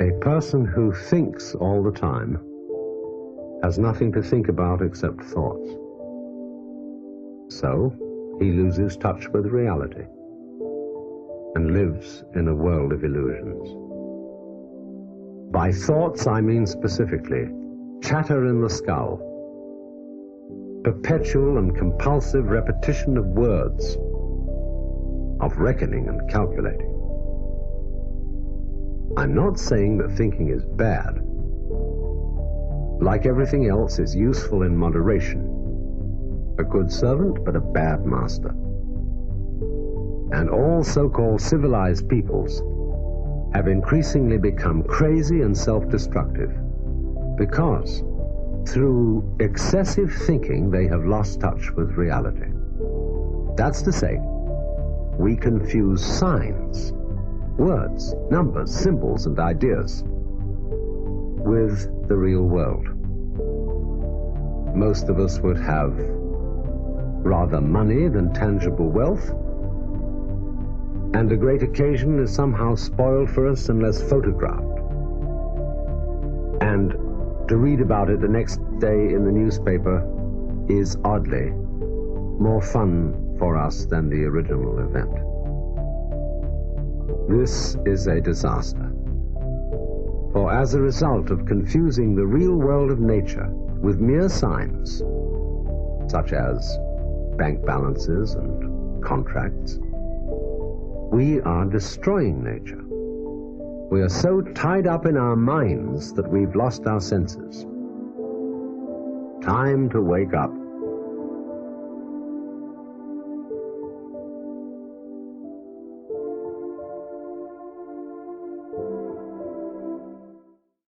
A person who thinks all the time has nothing to think about except thoughts. So, he loses touch with reality and lives in a world of illusions. By thoughts, I mean specifically chatter in the skull, perpetual and compulsive repetition of words, of reckoning and calculating. I'm not saying that thinking is bad. Like everything else, is useful in moderation. A good servant, but a bad master. And all so-called civilized peoples have increasingly become crazy and self-destructive because through excessive thinking they have lost touch with reality. That's to say, we confuse signs, words, numbers, symbols, and ideas with the real world. Most of us would have rather money than tangible wealth, and a great occasion is somehow spoiled for us unless photographed. And to read about it the next day in the newspaper is oddly more fun for us than the original event. This is a disaster. For as a result of confusing the real world of nature with mere signs, such as bank balances and contracts, we are destroying nature. We are so tied up in our minds that we've lost our senses. Time to wake up.